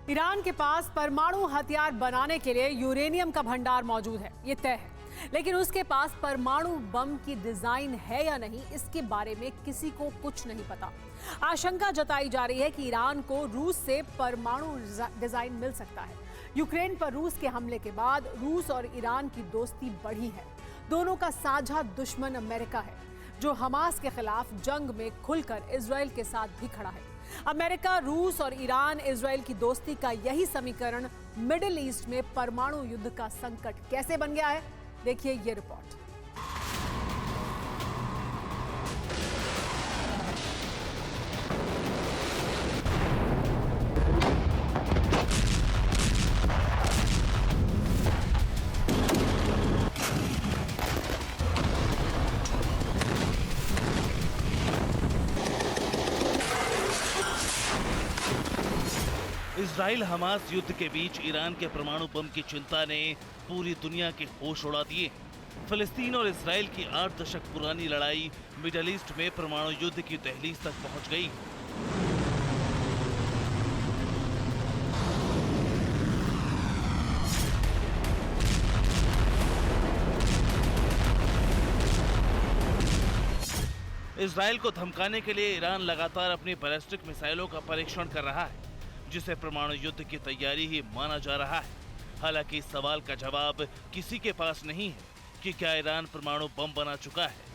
Iran के पास परमाणु हथियार बनाने के लिए यूरेनियम का भंडार मौजूद है, ये तय है। लेकिन उसके पास परमाणु बम की डिजाइन है या नहीं, इसके बारे में किसी को कुछ नहीं पता। आशंका जताई जा रही है कि ईरान को रूस से परमाणु डिजाइन मिल सकता है। यूक्रेन पर रूस के हमले के बाद रूस और ईरान की दोस्ती बढ़ी है। दोनों का साझा दुश्मन अमेरिका है, जो हमास के खिलाफ जंग में खुलकर इजराइल के साथ भी खड़ा है। अमेरिका, रूस और ईरान इजराइल की दोस्ती का यही समीकरण मिडिल ईस्ट में परमाणु युद्ध का संकट कैसे बन गया है, देखिए ये रिपोर्ट। इजराइल हमास युद्ध के बीच ईरान के परमाणु बम की चिंता ने पूरी दुनिया के होश उड़ा दिए। फिलिस्तीन और इजराइल की 8 दशक पुरानी लड़ाई मिडिल ईस्ट में परमाणु युद्ध की दहलीज तक पहुंच गई। इजराइल को धमकाने के लिए ईरान लगातार अपनी बैलिस्टिक मिसाइलों का परीक्षण कर रहा है, जिसे परमाणु युद्ध की तैयारी ही माना जा रहा है। हालांकि इस सवाल का जवाब किसी के पास नहीं है कि क्या ईरान परमाणु बम बना चुका है।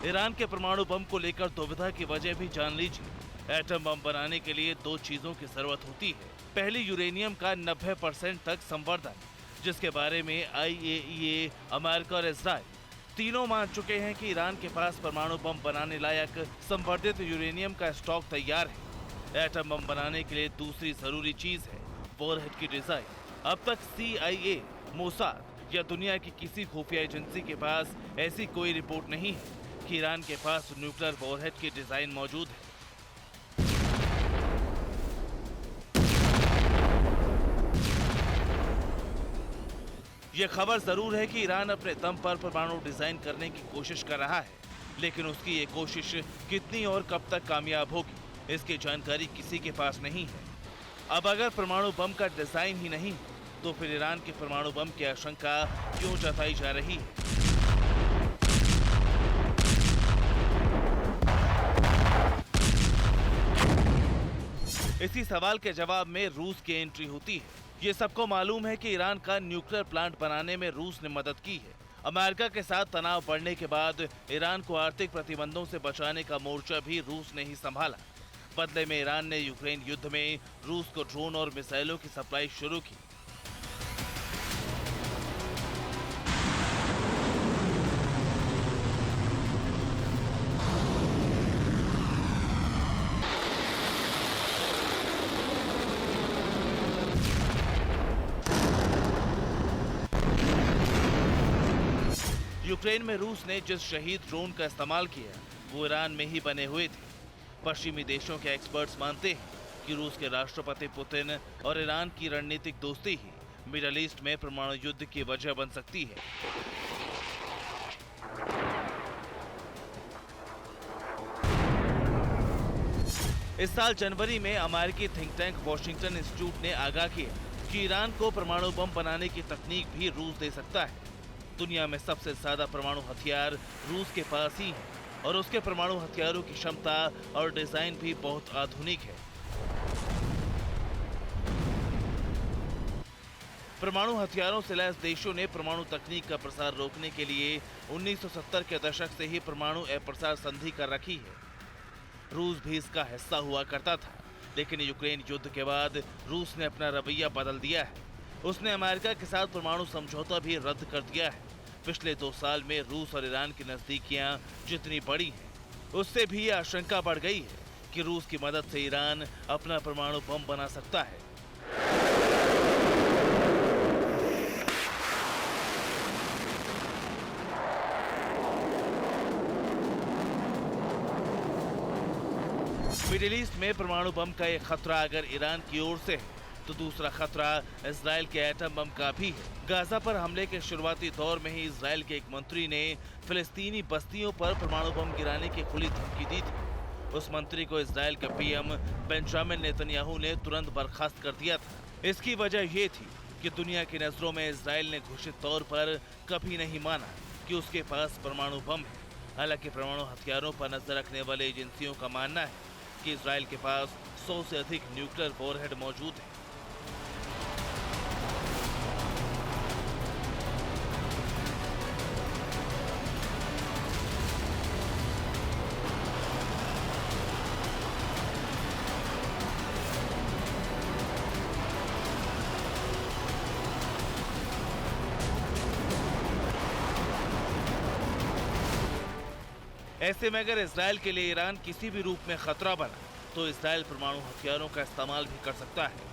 ईरान के परमाणु बम को लेकर दुविधा की वजह भी जान लीजिए। एटम बम बनाने के लिए 2 चीजों की जरूरत होती है। पहली, यूरेनियम का 90% तक संवर्धन, जिसके बारे में IAEA, अमेरिका और इजराइल तीनों मान चुके हैं कि ईरान के पास परमाणु बम बनाने लायक संवर्धित यूरेनियम का स्टॉक तैयार है। एटम बम बनाने के लिए दूसरी जरूरी चीज है वॉरहेड की डिजाइन। अब तक CIA, मोसाद या दुनिया की किसी खुफिया एजेंसी के पास ऐसी कोई रिपोर्ट नहीं है कि ईरान के पास न्यूक्लियर वॉरहेड की डिजाइन मौजूद है। यह खबर जरूर है कि ईरान अपने दम पर परमाणु डिजाइन करने की कोशिश कर रहा है, लेकिन उसकी ये कोशिश कितनी और कब तक कामयाब होगी, इसकी जानकारी किसी के पास नहीं है। अब अगर परमाणु बम का डिजाइन ही नहीं, तो फिर ईरान के परमाणु बम की आशंका क्यों जताई जा रही है? इसी सवाल के जवाब में रूस की एंट्री होती है। ये सबको मालूम है कि ईरान का न्यूक्लियर प्लांट बनाने में रूस ने मदद की है। अमेरिका के साथ तनाव बढ़ने के बाद ईरान को आर्थिक प्रतिबंधों से बचाने का मोर्चा भी रूस ने ही संभाला। बदले में ईरान ने यूक्रेन युद्ध में रूस को ड्रोन और मिसाइलों की सप्लाई शुरू की। यूक्रेन में रूस ने जिस शहीद ड्रोन का इस्तेमाल किया, वो ईरान में ही बने हुए थे। पश्चिमी देशों के एक्सपर्ट्स मानते हैं कि रूस के राष्ट्रपति पुतिन और ईरान की रणनीतिक दोस्ती ही मिडिल ईस्ट में परमाणु युद्ध की वजह बन सकती है। इस साल जनवरी में अमेरिकी थिंक टैंक वॉशिंगटन इंस्टीट्यूट ने आगाह किया कि ईरान को परमाणु बम बनाने की तकनीक भी रूस दे सकता है। दुनिया में सबसे ज्यादा परमाणु हथियार रूस के पास ही है और उसके परमाणु हथियारों की क्षमता और डिजाइन भी बहुत आधुनिक है। परमाणु हथियारों से लैस देशों ने परमाणु तकनीक का प्रसार रोकने के लिए 1970 के दशक से ही परमाणु अप्रसार संधि कर रखी है। रूस भी इसका हिस्सा हुआ करता था, लेकिन यूक्रेन युद्ध के बाद रूस ने अपना रवैया बदल दिया है। उसने अमेरिका के साथ परमाणु समझौता भी रद्द कर दिया है। पिछले 2 साल में रूस और ईरान की नजदीकियां जितनी बढ़ी हैं, उससे भी यह आशंका बढ़ गई है कि रूस की मदद से ईरान अपना परमाणु बम बना सकता है। मिडिल ईस्ट में परमाणु बम का एक खतरा अगर ईरान की ओर से है, तो दूसरा खतरा इजराइल के एटम बम का भी है। गाजा पर हमले के शुरुआती दौर में ही इजराइल के एक मंत्री ने फिलिस्तीनी बस्तियों पर परमाणु बम गिराने की खुली धमकी दी थी। उस मंत्री को इजराइल के पीएम बेंजामिन नेतन्याहू ने तुरंत बर्खास्त कर दिया था। इसकी वजह ये थी कि दुनिया की नजरों में इजराइल ने घोषित तौर पर कभी नहीं माना कि उसके पास परमाणु बम है। हालांकि परमाणु हथियारों पर नजर रखने वाली एजेंसियों का मानना है कि इजराइल के पास 100 से अधिक न्यूक्लियर वॉरहेड मौजूद है। ऐसे में अगर इजराइल के लिए ईरान किसी भी रूप में खतरा बना तो इजराइल परमाणु हथियारों का इस्तेमाल भी कर सकता है।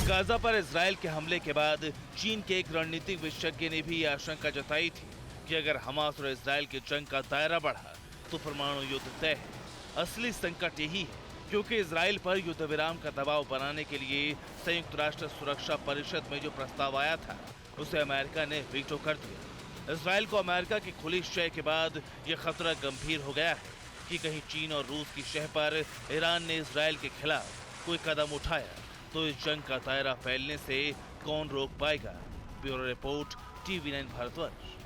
गाजा पर इजराइल के हमले के बाद चीन के एक रणनीतिक विशेषज्ञ ने भी यह आशंका जताई थी कि अगर हमास और इजराइल की जंग का दायरा बढ़ा तो परमाणु युद्ध तय है। असली संकट यही है क्योंकि इजराइल पर युद्ध विराम का दबाव बनाने के लिए संयुक्त राष्ट्र सुरक्षा परिषद में जो प्रस्ताव आया था उसे अमेरिका ने वीटो कर दिया। इजराइल को अमेरिका की खुली शह के बाद यह खतरा गंभीर हो गया है कि कहीं चीन और रूस की शह पर ईरान ने इजराइल के खिलाफ कोई कदम उठाया तो इस जंग का दायरा फैलने से कौन रोक पाएगा। Bureau report, TV9 Bharatvarsh.